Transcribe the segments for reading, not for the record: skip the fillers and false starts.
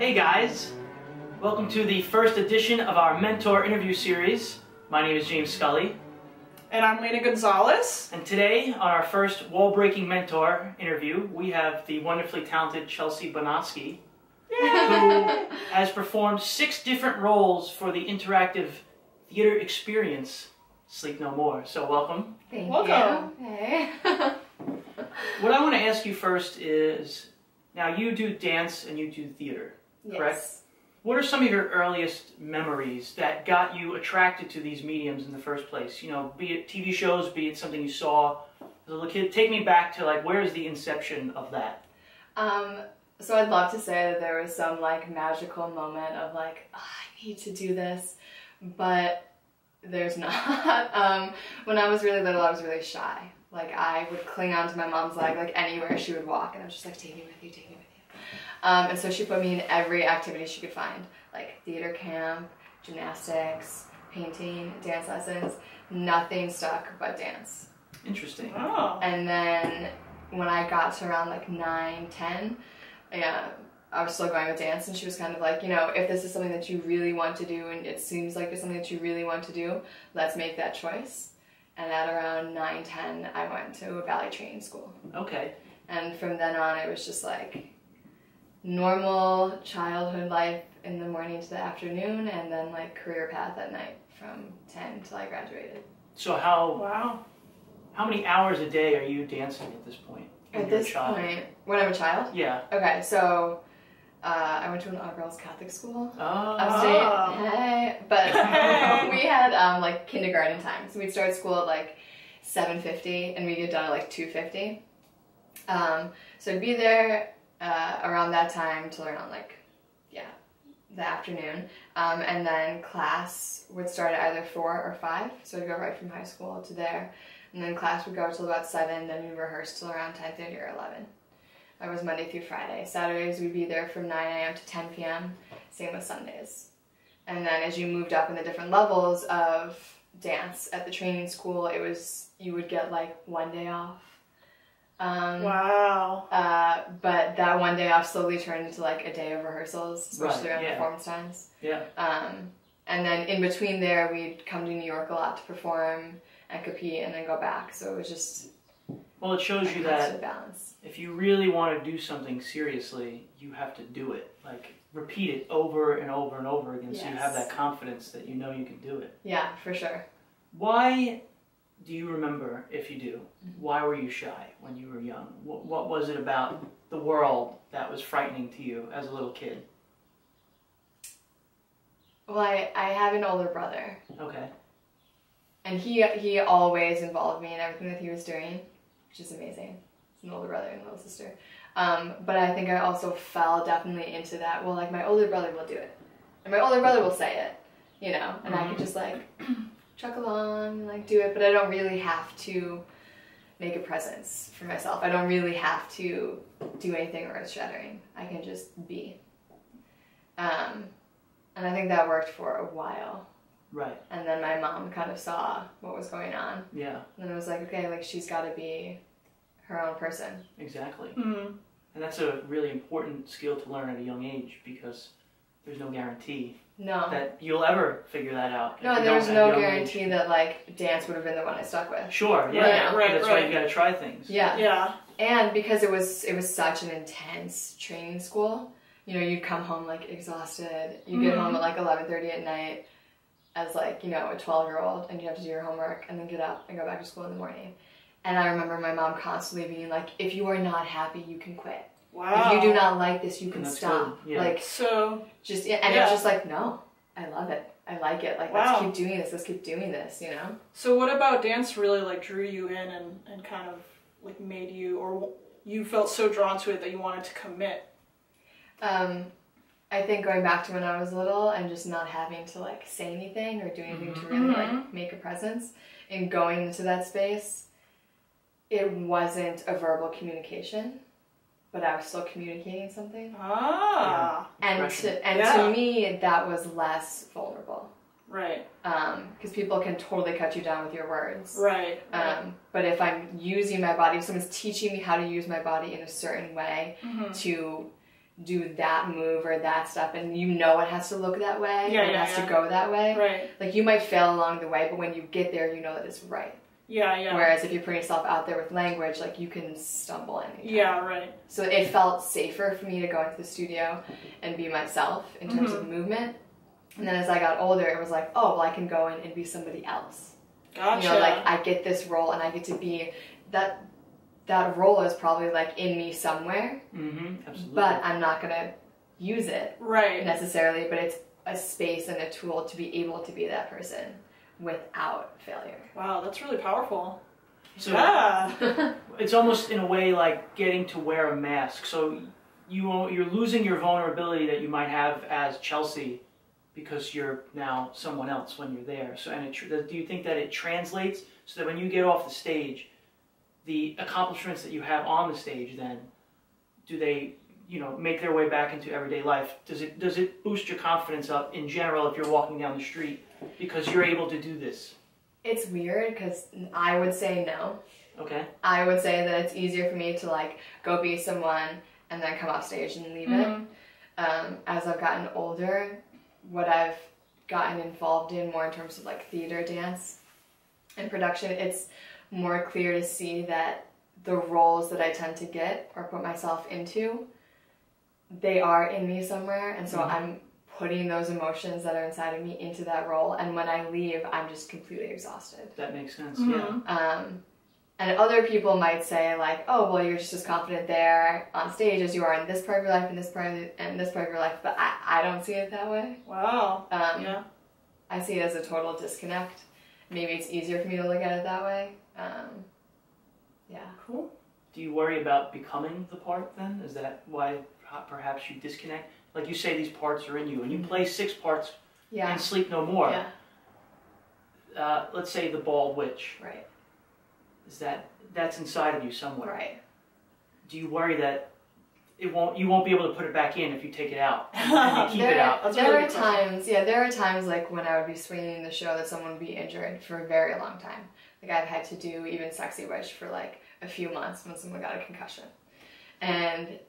Hey guys, welcome to the first edition of our mentor interview series. My name is James Scully. And I'm Lena Gonzalez. And today, on our first wall-breaking mentor interview, we have the wonderfully talented Chelsea Bonosky, who has performed 6 different roles for the Interactive Theater Experience, Sleep No More. So welcome. Thank Welcome. you. Hey. What I want to ask you first is, now you do dance and you do theater, correct? Yes. What are some of your earliest memories that got you attracted to these mediums in the first place? You know, be it TV shows, be it something you saw as a little kid. Take me back to, like, where is the inception of that? So I'd love to say that there was some like magical moment of like, oh, I need to do this, but there's not. When I was really little, I was really shy. Like, I would cling on to my mom's leg like anywhere she would walk, and I was just like, take me with you, take me with you. And so she put me in every activity she could find, like theater camp, gymnastics, painting, dance lessons. Nothing stuck but dance. Interesting. Oh. And then when I got to around like 9, 10, I was still going with dance, and she was kind of like, you know, if this is something that you really want to do and it seems like it's something that you really want to do, let's make that choice. And at around 9, 10, I went to a ballet training school. Okay. And from then on, it was just like normal childhood life in the morning to the afternoon, and then like career path at night from 10 till I graduated. So Wow. how many hours a day are you dancing at this point? At this point, when I'm a child? Yeah. Okay, so I went to an all-girls Catholic school. Oh. Upstate. Hey. But we had like kindergarten time. So we'd start school at like 7:50 and we'd get done at like 2:50. So I'd be there around that time till around like, the afternoon. And then class would start at either 4 or 5. So I'd go right from high school to there. And then class would go till about 7, then we'd rehearse till around 10:30 or 11. That was Monday through Friday. Saturdays we'd be there from 9 a.m. to 10 p.m. Same with Sundays. And then as you moved up in the different levels of dance at the training school, it was, you would get like 1 day off. Wow. But that 1 day off slowly turned into like a day of rehearsals, especially around performance times. Yeah. And then in between there, we'd come to New York a lot to perform and compete and then go back. So it was just... Well, it shows you that balance. if you really want to do something seriously, you have to do it. Like, repeat it over and over and over again, so you have that confidence that you know you can do it. Yeah, for sure. Why do you remember, if you do, why were you shy when you were young? What was it about the world that was frightening to you as a little kid? Well, I have an older brother. Okay. And he always involved me in everything that he was doing, which is amazing. It's an older brother and a little sister. But I think I also fell definitely into that, well, like, my older brother will do it. And my older brother will say it, you know, and I could just, like, truck along and, like, do it, but I don't really have to make a presence for myself. I don't really have to do anything earth-shattering. I can just be. And I think that worked for a while. Right. And then my mom kind of saw what was going on. Yeah. And it was like, okay, like, she's got to be her own person. Exactly. Mm-hmm. And that's a really important skill to learn at a young age, because there's no guarantee that you'll ever figure that out. No, and there was no guarantee that, like, dance would have been the one I stuck with. Sure, yeah. Right, that's why you gotta try things. Yeah. Yeah. And because it was such an intense training school, you know, you'd come home, like, exhausted. You get home at, like, 11:30 at night as, like, you know, a 12-year-old, and you have to do your homework and then get up and go back to school in the morning. And I remember my mom constantly being like, if you are not happy, you can quit. Wow. If you do not like this, you can stop. Yeah. Like, So... just, and it was just like, no, I love it. I like it. Like, Wow. let's keep doing this. Let's keep doing this, you know? So what about dance really, like, drew you in and kind of, like, made you, or you felt so drawn to it that you wanted to commit? I think going back to when I was little and just not having to, like, say anything or do anything to really, like, make a presence, and going into that space, it wasn't a verbal communication, but I was still communicating something. Ah. And to me, that was less vulnerable. Right. Because people can totally cut you down with your words. Right. But if I'm using my body, if someone's teaching me how to use my body in a certain way to do that move or that step, and you know it has to look that way, it has to go that way. Right. Like, you might fail along the way, but when you get there, you know that it's right. Yeah, yeah. Whereas if you're putting yourself out there with language, like, you can stumble anytime. Yeah, right. So it felt safer for me to go into the studio and be myself in terms of movement. And then as I got older, it was like, oh, well, I can go in and be somebody else. Gotcha. You know, like, I get this role and I get to be that role is probably like in me somewhere. Absolutely. But I'm not gonna use it necessarily. But it's a space and a tool to be able to be that person without failure. Wow, that's really powerful. So it's almost in a way like getting to wear a mask. So you're losing your vulnerability that you might have as Chelsea because you're now someone else when you're there. So do you think that it translates so that when you get off the stage, the accomplishments that you have on the stage, then do they, make their way back into everyday life? Does it boost your confidence up in general if you're walking down the street because you're able to do this? It's weird because I would say no. Okay. I would say that it's easier for me to like go be someone and then come off stage and leave it. As I've gotten older, what I've gotten involved in more in terms of like theater, dance, and production, it's more clear to see that the roles that I tend to get or put myself into, they are in me somewhere, and so I'm putting those emotions that are inside of me into that role, and when I leave, I'm just completely exhausted. That makes sense, yeah. And other people might say like, oh, well, you're just as confident there on stage as you are in this part of your life and this part of your life, but I don't see it that way. Wow. Yeah. I see it as a total disconnect. Maybe it's easier for me to look at it that way. Yeah. Cool. Do you worry about becoming the part then? Is that why perhaps you disconnect? Like you say, these parts are in you, and you play 6 parts in Sleep No More. Yeah. Let's say the bald witch. Right. That's inside of you somewhere. Right. Do you worry that you won't be able to put it back in if you take it out and you keep it out? There are times like when I would be swinging the show that someone would be injured for a very long time. Like I've had to do even Sexy Witch for like a few months when someone got a concussion. And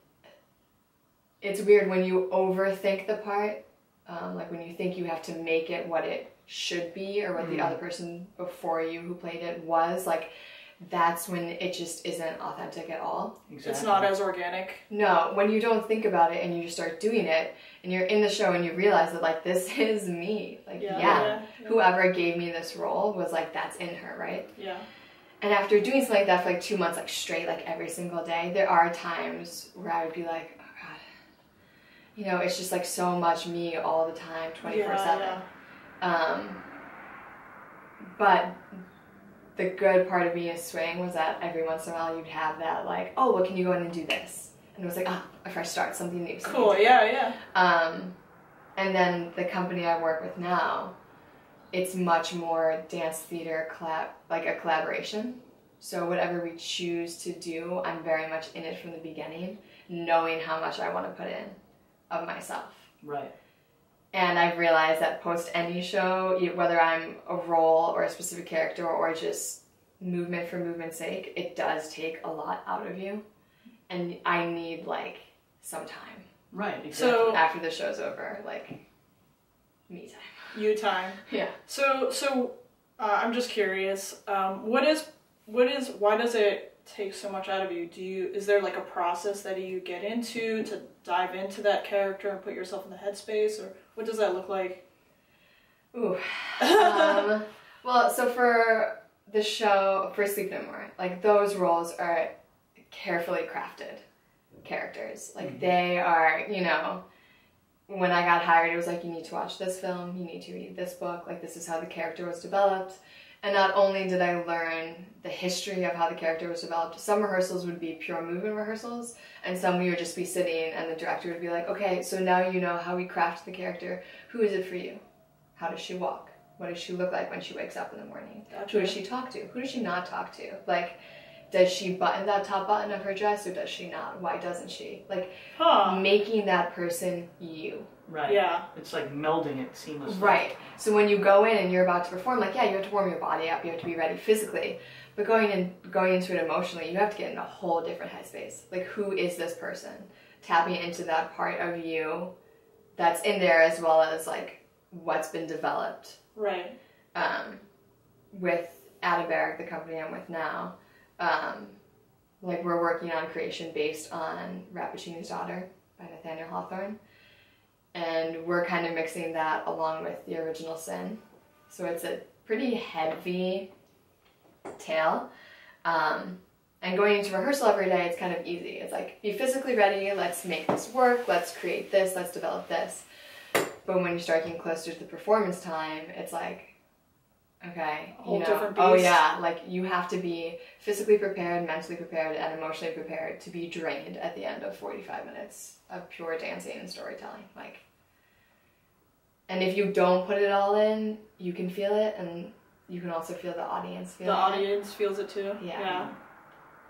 it's weird when you overthink the part, like when you think you have to make it what it should be or what the other person before you who played it was, like that's when it just isn't authentic at all. Exactly. It's not as organic. No, when you don't think about it and you just start doing it and you're in the show and you realize that like this is me. Like whoever gave me this role was like that's in her, right? Yeah. And after doing something like that for like 2 months like straight, like every single day, there are times where I would be like, oh God, it's just like so much me all the time, 24/7. But the good part of being a swing was that every once in a while you'd have that like, oh, well, can you go in and do this? And it was like, a fresh start, something new. Cool, yeah. And then the company I work with now, it's much more dance theater like a collaboration. So whatever we choose to do, I'm very much in it from the beginning, knowing how much I want to put in of myself. Right. And I've realized that post any show, whether I'm a role or a specific character or just movement for movement's sake, it does take a lot out of you. And I need like some time. Right, exactly. So after the show's over, like me time. You time. Yeah. So I'm just curious, why does it take so much out of you? Is there like a process that you get into to dive into that character and put yourself in the headspace, or what does that look like? Ooh. Well, so for the show, for Sleep No More, like those roles are carefully crafted characters. Like they are, when I got hired, it was like, you need to watch this film, you need to read this book, like this is how the character was developed. And not only did I learn the history of how the character was developed, some rehearsals would be pure movement rehearsals, and some we would just be sitting and the director would be like, okay, so now you know how we craft the character. Who is it for you? How does she walk? What does she look like when she wakes up in the morning? Gotcha. Who does she talk to? Who does she not talk to? Like, does she button that top button of her dress or does she not? Why doesn't she? Like, making that person you. Right. Yeah. It's like melding it seamlessly. Right. So when you go in and you're about to perform, like, yeah, you have to warm your body up, you have to be ready physically, but going into it emotionally, you have to get in a whole different headspace. Like, who is this person? tapping into that part of you that's in there, as well as like what's been developed. Right. With Adaberg, the company I'm with now, like we're working on creation based on Rappaccini's Daughter by Nathaniel Hawthorne. And we're kind of mixing that along with the original Sin. So it's a pretty heavy tale. And going into rehearsal every day, it's kind of easy. It's like, be physically ready, let's make this work, let's create this, let's develop this. But when you start getting closer to the performance time, it's like, okay, whole different beast. Oh yeah, like you have to be physically prepared, mentally prepared, and emotionally prepared to be drained at the end of 45 minutes of pure dancing and storytelling. Like, and if you don't put it all in, you can feel it, and you can also feel the audience feel it. The audience feels it too? Yeah.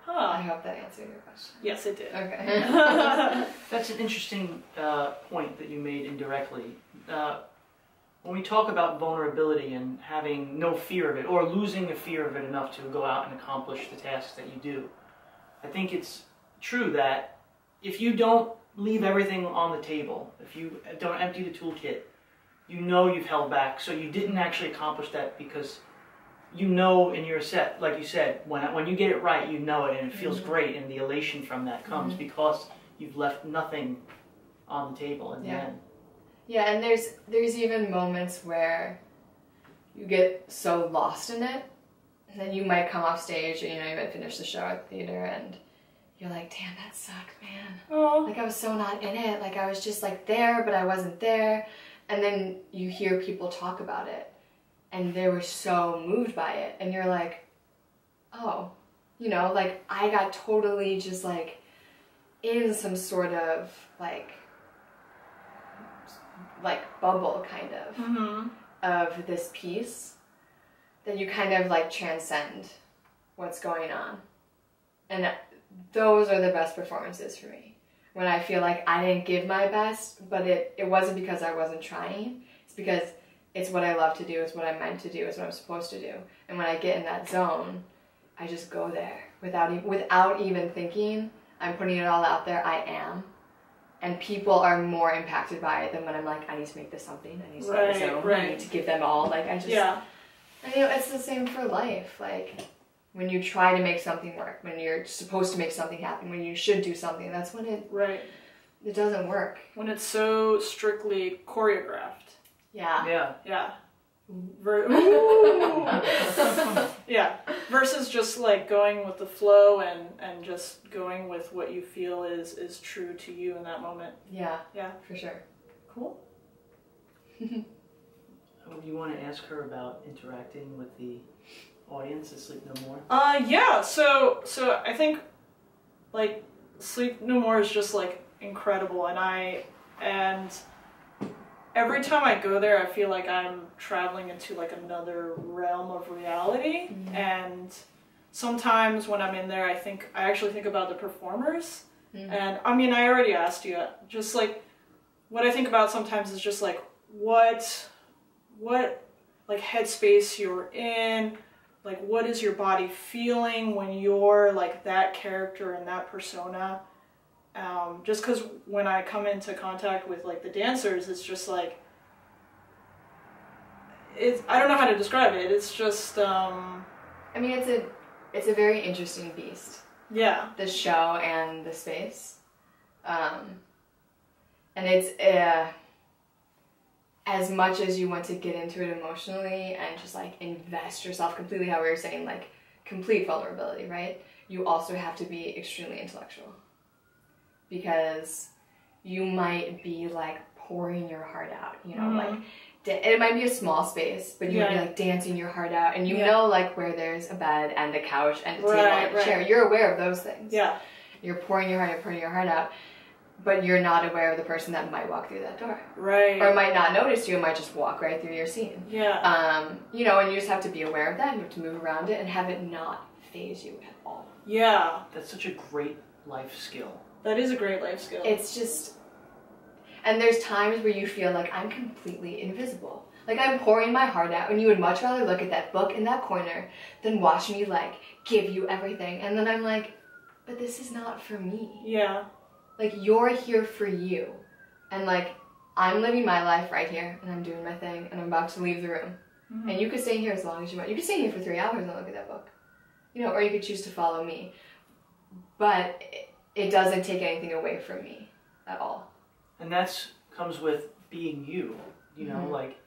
Huh. I hope that answered your question. Yes, it did. Okay. That's an interesting point that you made indirectly. When we talk about vulnerability and having no fear of it, or losing the fear of it enough to go out and accomplish the tasks that you do, I think it's true that if you don't leave everything on the table, if you don't empty the toolkit, you know you've held back, so you didn't actually accomplish that because you know in your set, like you said, when you get it right, you know it, and it feels great, and the elation from that comes because you've left nothing on the table in the end. Yeah, and there's even moments where you get so lost in it, and then you might come off stage, and you might finish the show at the theater, and you're like, damn, that sucked, man. Oh. Like, I was so not in it. Like, I was just like there, but I wasn't there. And then you hear people talk about it, and they were so moved by it, and you're like, oh, like, I got totally just like in some sort of like bubble kind of of this piece that you kind of like transcend what's going on. And those are the best performances for me. When I feel like I didn't give my best, but it wasn't because I wasn't trying. It's because it's what I love to do, it's what I'm meant to do, it's what I'm supposed to do. And when I get in that zone, I just go there without even thinking. I'm putting it all out there, I am. And people are more impacted by it than when I'm like, I need to make this something, I need to make this zone, I need to give them all. Like, I just, and it's the same for life. Like, when you try to make something work, when you're supposed to make something happen, when you should do something, that's when it doesn't work. When it's so strictly choreographed. Yeah. Yeah. Yeah. Versus just like going with the flow and just going with what you feel is true to you in that moment. Yeah. Yeah. For sure. Cool. Do you want to ask her about interacting with the audience at Sleep No More? Yeah. So I think like Sleep No More is just like incredible, and every time I go there, I feel like I'm traveling into like another realm of reality. And sometimes when I'm in there, I actually think about the performers. And I mean, I already asked you, just like what I think about sometimes is just like what like headspace you're in, like what is your body feeling when you're like that character and that persona. Just because when I come into contact with like the dancers, it's just like, I don't know how to describe it. It's just, I mean, it's a very interesting beast. Yeah. The show and the space. And it's, as much as you want to get into it emotionally and just like invest yourself completely, how we were saying, like complete vulnerability, right? You also have to be extremely intellectual. Because you might be like pouring your heart out, like it might be a small space, but you might be like dancing your heart out, and you know like where there's a bed and a couch and a table and a chair. You're aware of those things. Yeah. You're pouring your heart out, but you're not aware of the person that might walk through that door. Right. Or might not notice you and might just walk right through your scene. Yeah. And you just have to be aware of that. You have to move around it and have it not faze you at all. Yeah. That's such a great life skill. That is a great life skill. It's just, and there's times where you feel like I'm completely invisible. Like I'm pouring my heart out, and you would much rather look at that book in that corner than watch me like give you everything. And then I'm like, but this is not for me. Yeah. Like, you're here for you. And, like, I'm living my life right here, and I'm doing my thing, and I'm about to leave the room. Mm-hmm. And you could stay here as long as you want. You could stay here for 3 hours and look at that book. You know, or you could choose to follow me. But it doesn't take anything away from me at all. And that's comes with being you. You know, like,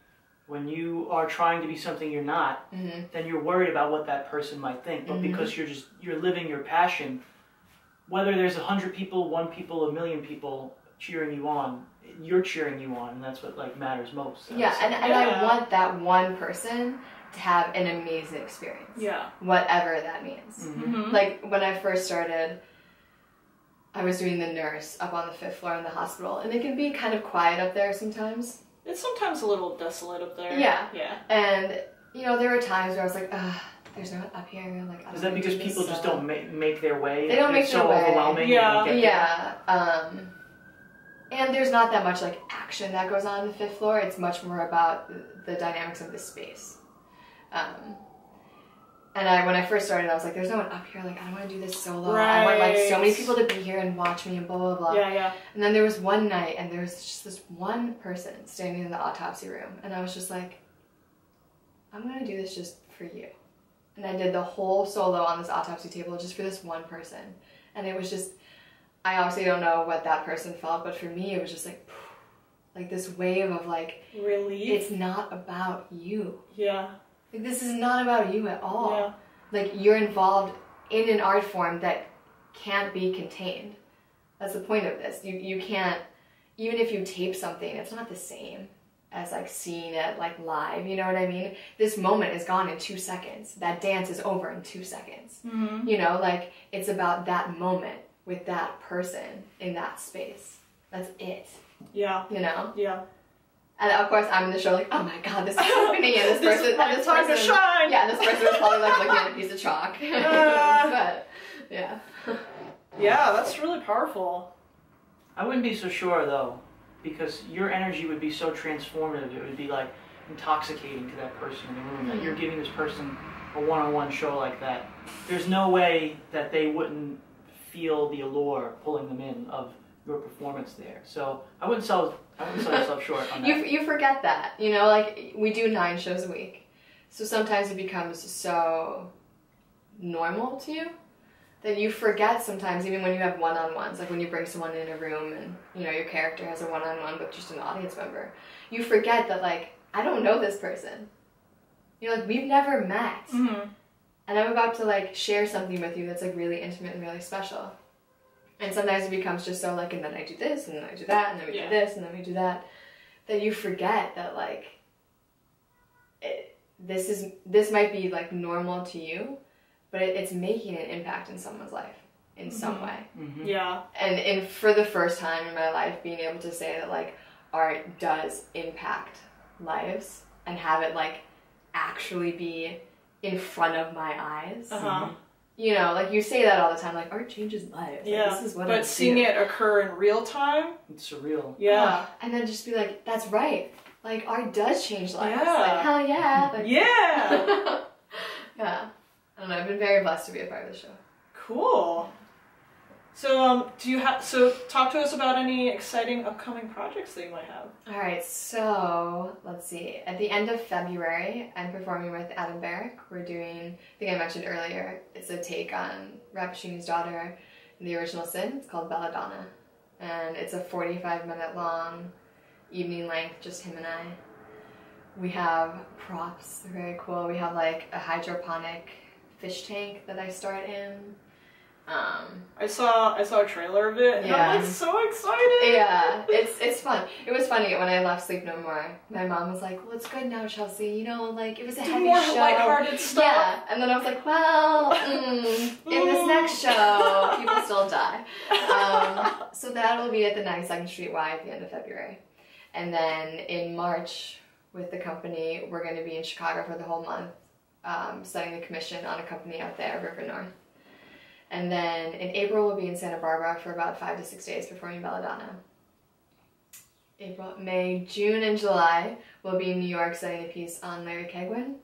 when you are trying to be something you're not, then you're worried about what that person might think. But because you're living your passion, whether there's 100 people, 1 people, 1,000,000 people cheering you on, you're cheering you on, and that's what like matters most. Yeah, and I want that one person to have an amazing experience. Yeah. Whatever that means. Like, when I first started, I was doing the nurse up on the 5th floor in the hospital, and it can be kind of quiet up there sometimes. It's sometimes a little desolate up there. Yeah. Yeah. And, you know, there were times where I was like, ugh, there's no one up here. Like, is that because people just don't make their way? They don't make their way. It's so overwhelming. Yeah. And there's not that much, like, action that goes on the 5th floor. It's much more about the dynamics of the space. And when I first started, I was like, there's no one up here. Like, I don't want to do this solo. Right. I want, like, so many people to be here and watch me and blah, blah, blah. Yeah. And then there was one night, and there was just this one person standing in the autopsy room. And I was just like, I'm going to do this just for you. And I did the whole solo on this autopsy table just for this one person. And it was just, I obviously don't know what that person felt, but for me, it was just like this wave of, like, relief. It's not about you. Yeah. Like, this is not about you at all. Yeah. Like, you're involved in an art form that can't be contained. That's the point of this. You can't, even if you tape something, it's not the same as, like, seeing it, like, live, you know what I mean? This moment is gone in 2 seconds. That dance is over in 2 seconds. You know, like, it's about that moment with that person in that space. That's it. Yeah. You know? Yeah. And of course, I'm in the show like, oh my god, this is happening, and this person, this time to shine. Yeah, this person was probably like looking at a piece of chalk. But yeah. Yeah, that's really powerful. I wouldn't be so sure though, because your energy would be so transformative. It would be like intoxicating to that person in the room. That you're giving this person a one-on-one show like that. There's no way that they wouldn't feel the allure pulling them in of your performance there. So I wouldn't sell yourself short on that. You forget that, you know, like, we do 9 shows a week. So sometimes it becomes so normal to you that you forget sometimes, even when you have one-on-ones, like when you bring someone in a room and, you know, your character has a one-on-one with just an audience member. You forget that, like, I don't know this person. You're like, we've never met. And I'm about to, like, share something with you that's, like, really intimate and really special. And sometimes it becomes just so, like, and then I do this, and then I do that, and then we do this, and then we do that, that you forget that, like, this might be, like, normal to you, but it's making an impact in someone's life in some way. Yeah. And for the first time in my life, being able to say that, like, art does impact lives and have it, like, actually be in front of my eyes. You know, like, you say that all the time, like, art changes lives. Yeah, like, this is what but seeing it occur in real time? It's surreal. Yeah. And then just be like, that's right. Like, art does change lives. Yeah. Like, hell yeah. Like, yeah! Yeah. I don't know, I've been very blessed to be a part of the show. Cool. So, talk to us about any exciting upcoming projects that you might have. All right, so let's see. At the end of February, I'm performing with Adam Barrick. We're doing, I think I mentioned earlier, it's a take on Rappaccini's daughter in the original Sin. It's called Belladonna. And it's a 45-minute long evening length, just him and I. We have props, they're very cool. We have, like, a hydroponic fish tank that I starred in. I saw a trailer of it, and I'm, like, so excited! Yeah, it's fun. It was funny when I left Sleep No More. My mom was like, well, it's good now, Chelsea, you know, like, it was a heavy more show. lighthearted stuff. Yeah, and then I was like, well, in this next show, people still die. So that will be at the 92nd Street Y at the end of February. And then in March, with the company, we're going to be in Chicago for the whole month, studying the commission on a company out there, River North. And then in April, we'll be in Santa Barbara for about 5 to 6 days performing Belladonna. May, June, and July, we'll be in New York studying a piece on Larry Keigwin.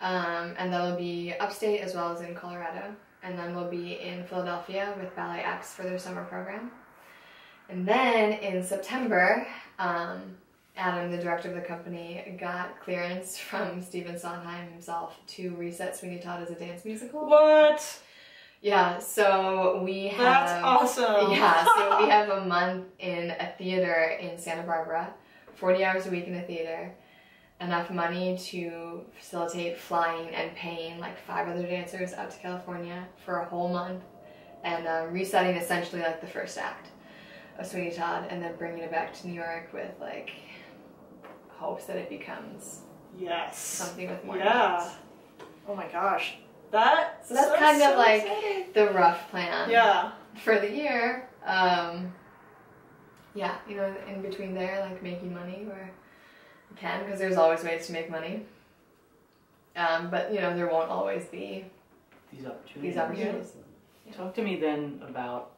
And that'll be upstate as well as in Colorado. And then we'll be in Philadelphia with Ballet X for their summer program. And then in September, Adam, the director of the company, got clearance from Stephen Sondheim himself to reset Sweeney Todd as a dance musical. What? Yeah, so we have... That's awesome! Yeah, so we have a month in a theater in Santa Barbara, 40 hours a week in a theater, enough money to facilitate flying and paying like 5 other dancers out to California for a whole month, and resetting essentially like the first act of Sweeney Todd, and then bringing it back to New York with like hopes that it becomes something with more dance. Oh my gosh. That's kind of like exciting. the rough plan for the year. Yeah, you know, in between there, like making money where you can, because there's always ways to make money. But, you know, there won't always be these opportunities. Yeah. Talk to me then about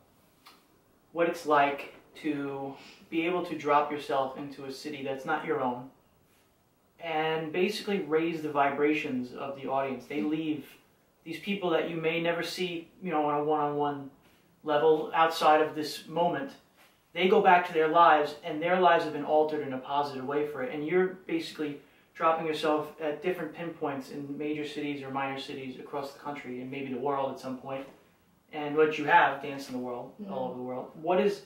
what it's like to be able to drop yourself into a city that's not your own and basically raise the vibrations of the audience. They leave, these people that you may never see, you know, on a one-on-one level outside of this moment, they go back to their lives, and their lives have been altered in a positive way for it. And you're basically dropping yourself at different pinpoints in major cities or minor cities across the country and maybe the world at some point. And what you have, Dance in the World, all over the world. What is,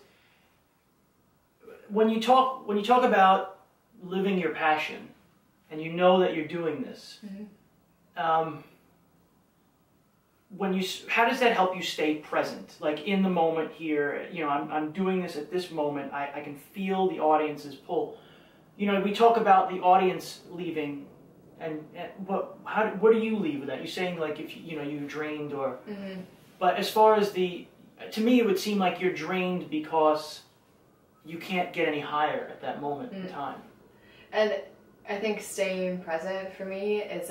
when you talk about living your passion, and you know that you're doing this, how does that help you stay present? Like in the moment here, you know, I'm doing this at this moment. I can feel the audience's pull. You know, we talk about the audience leaving, and what do you leave with that? You're saying like if you know you're drained or, but as far as to me it would seem like you're drained because you can't get any higher at that moment in time. And I think staying present for me it's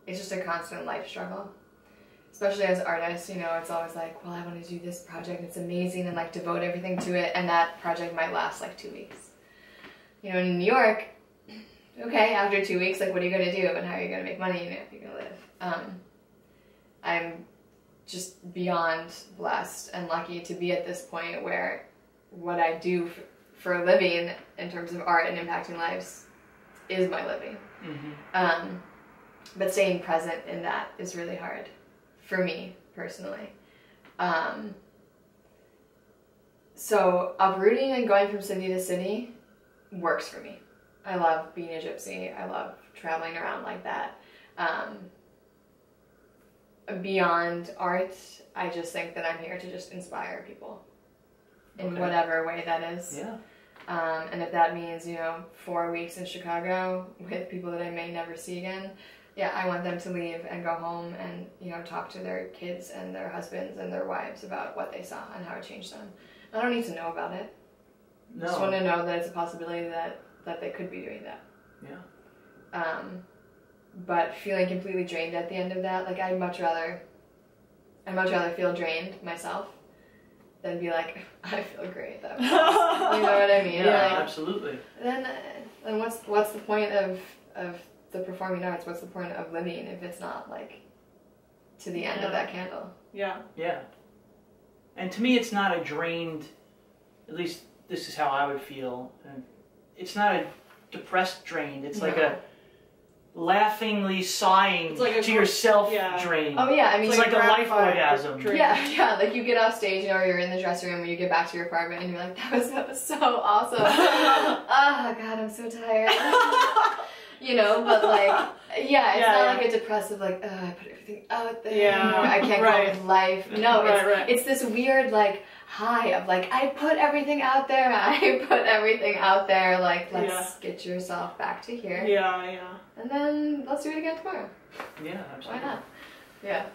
just a constant life struggle. Especially as artists, you know, it's always like, well, I want to do this project, it's amazing, and like devote everything to it, and that project might last like 2 weeks. You know, in New York, okay, after 2 weeks, like what are you going to do, and how are you going to make money, and if you're going to live? I'm just beyond blessed and lucky to be at this point where what I do for a living in terms of art and impacting lives is my living. But staying present in that is really hard. For me, personally. So uprooting and going from city to city works for me. I love being a gypsy. I love traveling around like that. Beyond art, I just think that I'm here to just inspire people in whatever way that is. Yeah. And if that means, you know, 4 weeks in Chicago with people that I may never see again, yeah, I want them to leave and go home and, you know, talk to their kids and their husbands and their wives about what they saw and how it changed them. I don't need to know about it. No. I just want to know that it's a possibility that they could be doing that. Yeah. But feeling completely drained at the end of that, like I'd much rather feel drained myself than be like, I feel great. That was awesome. You know what I mean? Yeah, like, absolutely. Then what's the point of the performing arts? What's the point of living if it's not like to the end of that candle? Yeah. Yeah. And to me, it's not a drained, at least this is how I would feel. And it's not a depressed drained. It's like a laughingly sighing like to yourself drain. Oh yeah, I mean it's like a life orgasm. Yeah, like you get off stage, you know, or you're in the dressing room, and you get back to your apartment, and you're like, that was so awesome. Oh God, I'm so tired. You know, but like, it's not like a depressive, like, oh, I put everything out there, I can't go on with life. No, it's this weird, like, high of, like, I put everything out there, like, let's get yourself back to here. Yeah. And then let's do it again tomorrow. Yeah, absolutely. Why not? Yeah.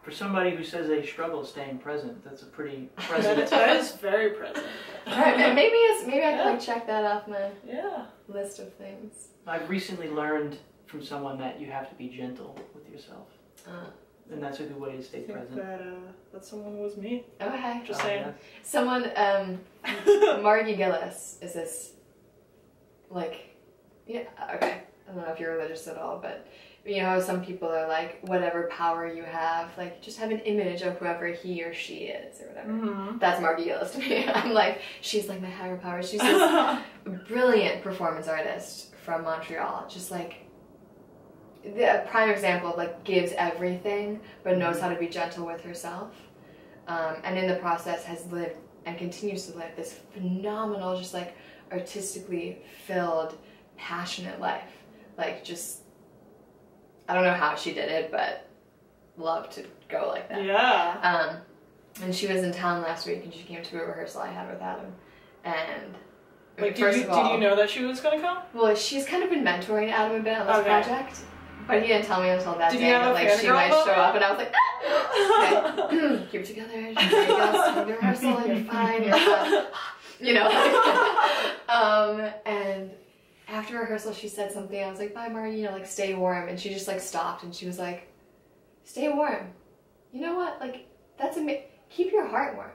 For somebody who says they struggle staying present, that's a pretty present. That is very present. Alright, maybe I can, like, check that off my list of things. I've recently learned from someone that you have to be gentle with yourself. And that's a good way to stay present. That someone was me. Okay. Just saying. Yeah. Someone, Margie Gillis is this, like, okay, I don't know if you're religious at all, but you know, some people are like, whatever power you have, like, just have an image of whoever he or she is or whatever. That's Margie Gillis to me. I'm like, she's like my higher power. She's this brilliant performance artist from Montreal. Just like the prime example of like gives everything, but knows how to be gentle with herself. And in the process has lived and continues to live this phenomenal, just like artistically filled, passionate life. Like just, I don't know how she did it, but love to go like that. Yeah. And she was in town last week, and she came to a rehearsal I had with Adam. And like, did you know that she was gonna come? Well, she's kind of been mentoring Adam a bit on this project, but he didn't tell me until that day that like she might show up, and I was like, ah! Okay, keep it together. Just take us to the rehearsal. You're fine. You're fine. You know. And after rehearsal, she said something. I was like, bye, Marty, you know, like, stay warm. And she just, like, stopped, and she was like, stay warm. You know what? Like, that's amazing. Keep your heart warm.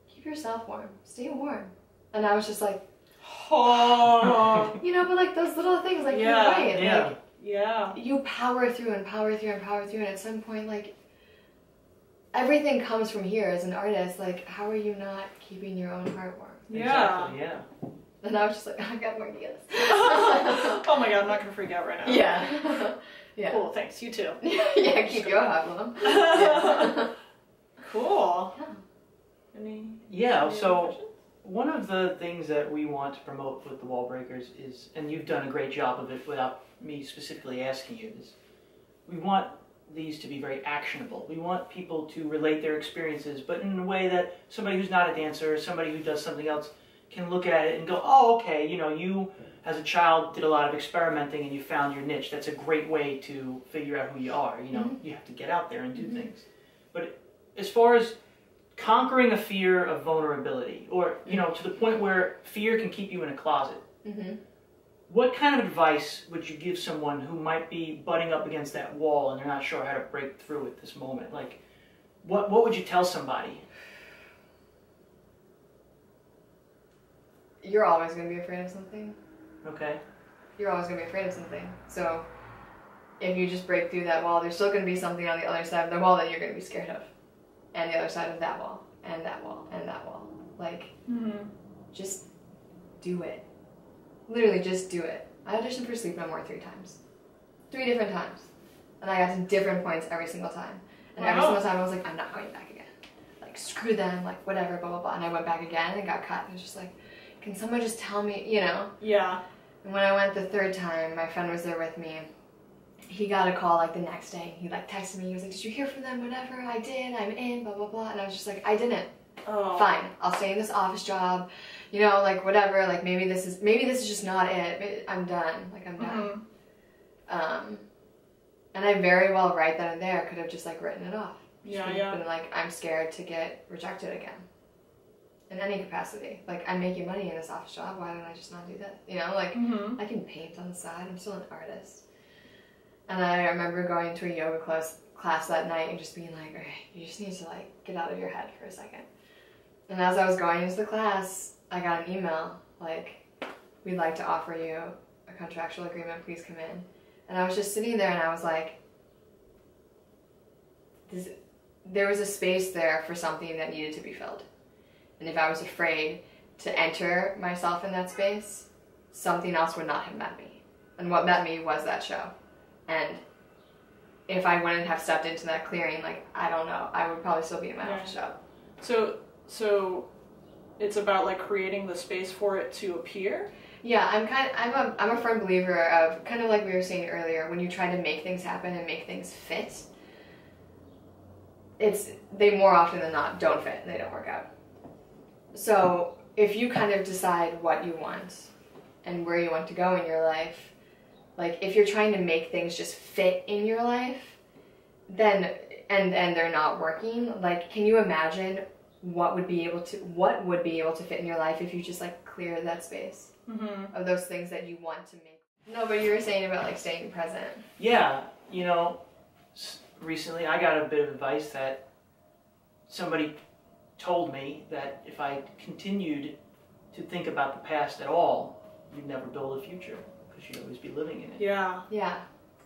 Keep yourself warm. Stay warm. And I was just like, oh. You know, but, like, those little things, like, you're right. Yeah. Like, you power through and power through and power through, and at some point, like, everything comes from here as an artist. Like, how are you not keeping your own heart warm? Yeah. Exactly, yeah. And I was just like, oh, I got more ideas. Oh my god, I'm not gonna freak out right now. Yeah. Yeah. Cool, thanks. You too. Yeah, keep your heart warm. Yeah. Cool. Yeah, so one of the things that we want to promote with the WallBreakers is, and you've done a great job of it without me specifically asking you, is we want these to be very actionable. We want people to relate their experiences, but in a way that somebody who's not a dancer or somebody who does something else can look at it and go, oh, okay, you know, you as a child did a lot of experimenting and you found your niche. That's a great way to figure out who you are. You know, you have to get out there and do things. But as far as conquering a fear of vulnerability, or, you know, to the point where fear can keep you in a closet, what kind of advice would you give someone who might be butting up against that wall and they're not sure how to break through at this moment? Like, what would you tell somebody? You're always going to be afraid of something. Okay. You're always going to be afraid of something. So if you just break through that wall, there's still going to be something on the other side of the wall that you're going to be scared of. And the other side of that wall, and that wall, and that wall. Like, just do it. Literally, just do it. I auditioned for Sleep No More 3 times. 3 different times. And I got to different points every single time. And every single time I was like, I'm not going back again. Like, screw them, like, whatever, blah, blah, blah. And I went back again and got cut. And it was just like, can someone just tell me, you know? Yeah. And when I went the 3rd time, my friend was there with me. He got a call, like, the next day. He, like, texted me. He was like, did you hear from them? Whatever. I did. I'm in, blah, blah, blah. And I was just like, I didn't. Oh. Fine. I'll stay in this office job. You know, like, whatever. Like, maybe this is just not it. I'm done. Like, I'm done. And I very well, right then and there, could have just, like, written it off. Yeah. Been like, I'm scared to get rejected again. In any capacity. Like, I'm making money in this office job. Why don't I just not do this? You know, like, I can paint on the side. I'm still an artist. And I remember going to a yoga class that night and just being like, okay, you just need to, like, get out of your head for a second. And as I was going into the class, I got an email, like, we'd like to offer you a contractual agreement. Please come in. And I was just sitting there and I was like, there was a space there for something that needed to be filled. And if I was afraid to enter myself in that space, something else would not have met me. And what met me was that show. And if I wouldn't have stepped into that clearing, like, I don't know, I would probably still be in my office job. So it's about, like, creating the space for it to appear? Yeah, I'm a firm believer of, kind of like we were saying earlier, when you try to make things happen and make things fit, they more often than not don't fit and they don't work out. So if you kind of decide what you want and where you want to go in your life, like, if you're trying to make things just fit in your life, then, and they're not working, like, can you imagine what would be able to fit in your life if you just, like, clear that space of those things that you want to make? No, but you were saying about, like, staying present. Yeah, you know, recently I got a bit of advice that somebody told me that if I continued to think about the past at all, you'd never build a future because you'd always be living in it. Yeah. Yeah.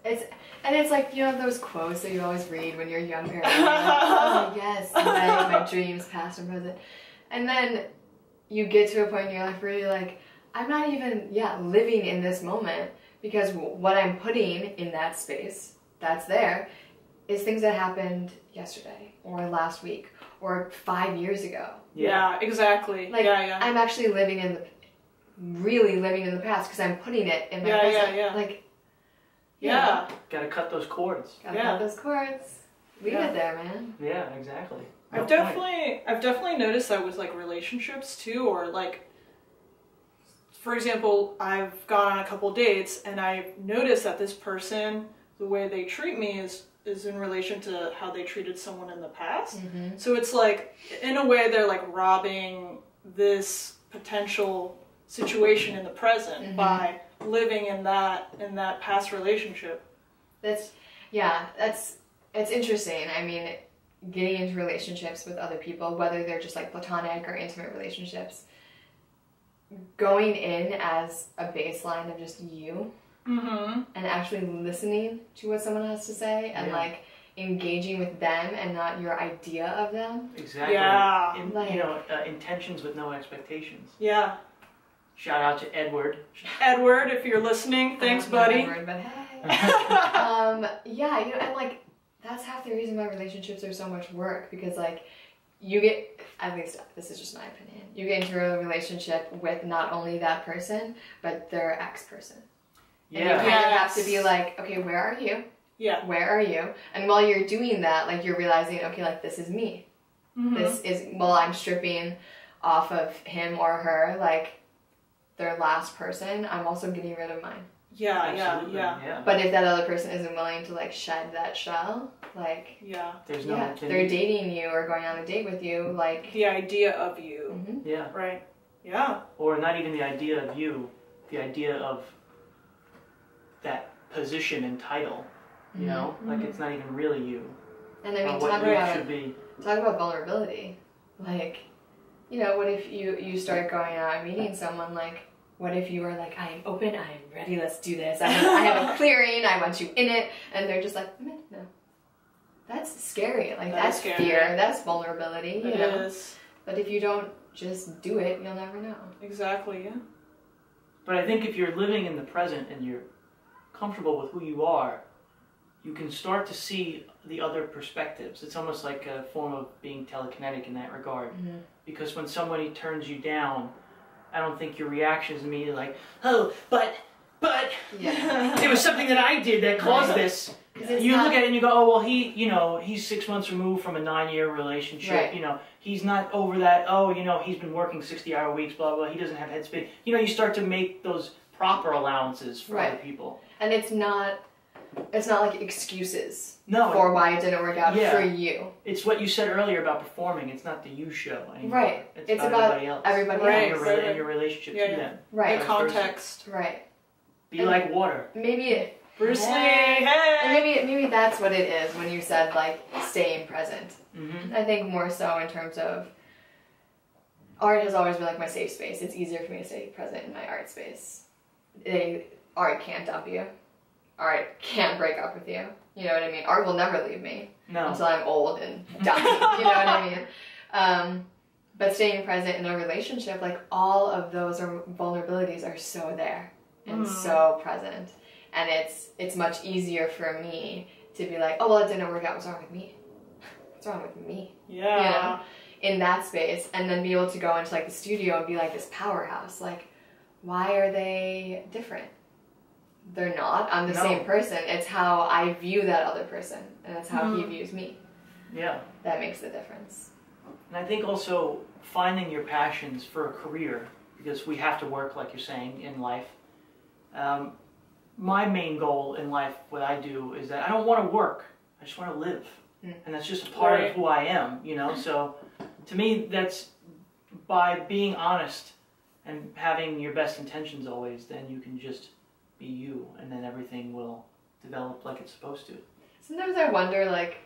It's like, you know, those quotes that you always read when you're younger. And you're like, oh, yes, my dreams, past and present. And then you get to a point in your life where you're like, I'm not even, living in this moment, because what I'm putting in that space that's there is things that happened yesterday or last week or 5 years ago. Yeah, exactly. Like, I'm actually really living in the past because I'm putting it in my present. Like, Gotta cut those cords. Gotta cut those cords. Leave it there, man. Yeah, exactly. I've definitely noticed that with like relationships too, or like, for example, I've gone on a couple dates and I've noticed that this person, the way they treat me is in relation to how they treated someone in the past. Mm-hmm. So it's like, in a way, they're like robbing this potential situation in the present by living in that past relationship. It's interesting. I mean, getting into relationships with other people, whether they're just like platonic or intimate relationships, going in as a baseline of just you and actually listening to what someone has to say and like engaging with them and not your idea of them. Exactly. Yeah. Intentions with no expectations. Yeah. Shout out to Edward. Edward, if you're listening, thanks, buddy. Edward, but hey. And like, that's half the reason why relationships are so much work, because like, you get, at least this is just my opinion, you get into a relationship with not only that person, but their ex-person. Yeah. And you kind of have to be like, okay, where are you? Yeah. Where are you? And while you're doing that, like, you're realizing, okay, like, this is me. This is, while I'm stripping off of him or her, like, their last person, I'm also getting rid of mine. Yeah. But if that other person isn't willing to like shed that shell, like there's no they're dating you or going on a date with you, like the idea of you. Right. Yeah. Or not even the idea of you, the idea of that position and title. You know, like it's not even really you. And I mean, talk about vulnerability. Like, you know, what if you start going out and meeting someone, like, what if you were like, I am open, I am ready, let's do this. I have a clearing, I want you in it. And they're just like, no. That's scary. Like, that's scary. Fear, that's vulnerability. It is. But if you don't just do it, you'll never know. Exactly, yeah. But I think if you're living in the present and you're comfortable with who you are, you can start to see the other perspectives. It's almost like a form of being telekinetic in that regard. Because when somebody turns you down, I don't think your reaction is immediately like, oh, but it was something that I did that caused this. You look at it and you go, oh, well, he's 6 months removed from a 9-year relationship. Right. You know, he's not over that. Oh, he's been working 60-hour weeks, blah, blah. He doesn't have headspace. You start to make those proper allowances for other people. And it's not like excuses for why it didn't work out for you. It's what you said earlier about performing. It's not the you show anymore. Right. It's about everybody else. And your relationship to them. Right. The context. Right. Be like water. Maybe Bruce Lee, hey! And maybe that's what it is when you said, like, staying present. I think more so in terms of art has always been like my safe space. It's easier for me to stay present in my art space. Art can't dump you. Art can't break up with you. You know what I mean? Art will never leave me until I'm old and dying. You know what I mean? But staying present in a relationship, like, all of those vulnerabilities are so there and so present. And it's much easier for me to be like, oh, well, it didn't work out. What's wrong with me? What's wrong with me? Yeah. You know? In that space. And then be able to go into, like, the studio and be like this powerhouse. Like, why are they different? They're not. I'm the same person. It's how I view that other person. And it's how he views me. Yeah. That makes the difference. And I think also finding your passions for a career, because we have to work, like you're saying, in life. My main goal in life, what I do, is that I don't want to work. I just want to live. And that's just a part of who I am, So to me, that's by being honest and having your best intentions always, then you can just be you, and then everything will develop like it's supposed to. Sometimes I wonder, like,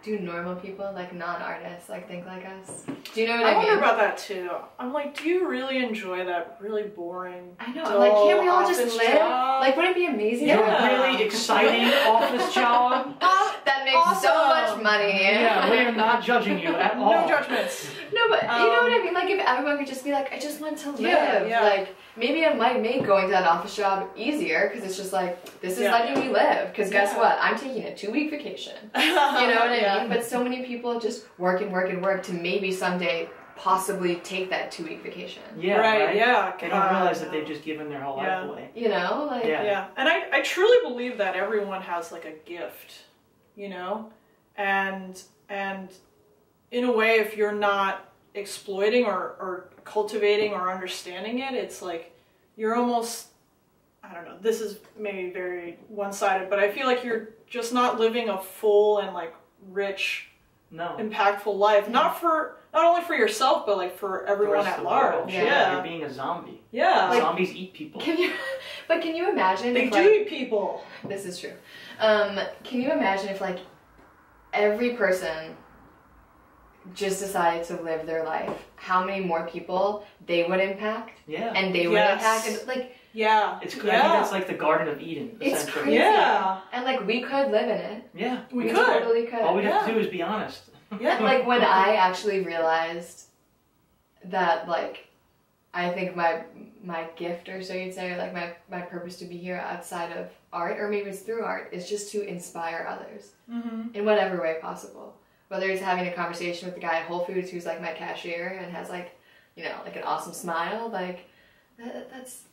do normal people, like non-artists, like, think like us? Do you know what I mean? I wonder about that too. I'm like, do you really enjoy that really boring? I know. I'm like, can't we all just live? Job? Like, wouldn't it be amazing? Your really exciting office job. That makes so much money. Yeah, we are not judging you at all. No judgments. No, but you know what I mean? Like, if everyone could just be like, I just want to live. Yeah. Like, maybe it might make going to that office job easier because it's just like, this is letting me live. Because guess what? I'm taking a 2-week vacation. You know what I mean? But so many people just work and work and work to maybe someday possibly take that 2-week vacation. Yeah, right. Yeah. They don't realize that they've just given their whole life away. You know? Like, yeah. And I truly believe that everyone has like a gift, you know? And in a way, if you're not exploiting or cultivating or understanding it, it's like you're almost, I don't know, this is maybe very one-sided, but I feel like you're just not living a full and like rich, impactful life. Not only for yourself, but like for everyone at large. Yeah. You're being a zombie. Yeah. Like, zombies eat people. Can you imagine they if, do like, eat people. This is true. Can you imagine if like every person just decided to live their life, how many more people they would impact? Yeah. And they would impact, and like, it's crazy. I think that's like the Garden of Eden. It's crazy. Yeah. And like, we could live in it. Yeah. We totally could. All we have to do is be honest. Yeah. Like, when I actually realized that, like, I think my gift, or so you'd say, or like my purpose to be here outside of art, or maybe it's through art, is just to inspire others in whatever way possible. Whether it's having a conversation with the guy at Whole Foods who's like my cashier and has like, you know, like an awesome smile, like that's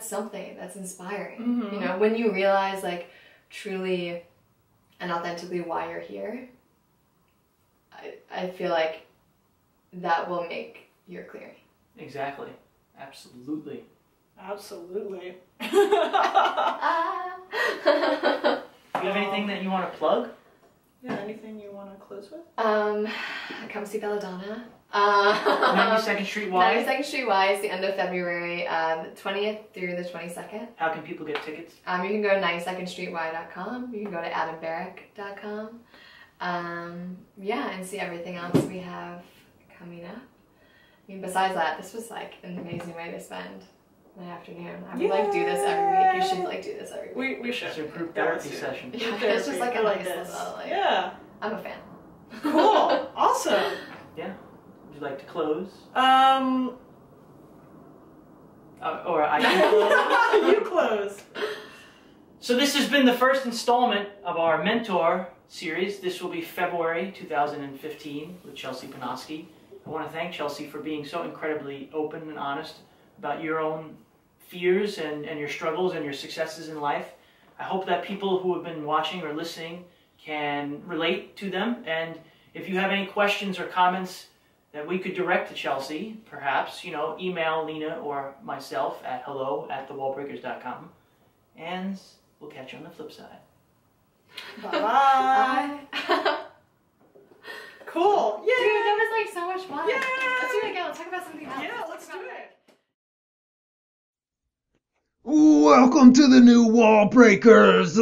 something that's inspiring. You know, when you realize like truly and authentically why you're here, I feel like that will make your clearing. Exactly. Absolutely. Absolutely. Do you have anything that you want to plug? Yeah, anything you want to close with? Come see Belladonna. 92nd Street Y? 92nd Street Y is the end of February, the 20th through the 22nd. How can people get tickets? You can go to 92ndstreety.com. You can go to adambarrick.com. Yeah, and see everything else we have coming up. I mean, besides that, this was like an amazing way to spend my afternoon. I would like do this every week. You should like do this every week. We should. It's a group therapy session. Yeah, it's just like a nice little, like, I'm a fan. Cool. Awesome. Yeah. Would you like to close? Or I can close? You close. So this has been the first installment of our Mentor series. This will be February 2015 with Chelsea Bonosky. I want to thank Chelsea for being so incredibly open and honest about your own fears and your struggles and your successes in life. I hope that people who have been watching or listening can relate to them. And if you have any questions or comments that we could direct to Chelsea, perhaps, you know, email Lena or myself at hello@thewallbreakers.com. And we'll catch you on the flip side. Bye. Cool. Yeah. Dude, that was like so much fun. Yeah. Let's do it again. Let's talk about something else. Yeah, let's do it. Welcome to the new WallBreakers.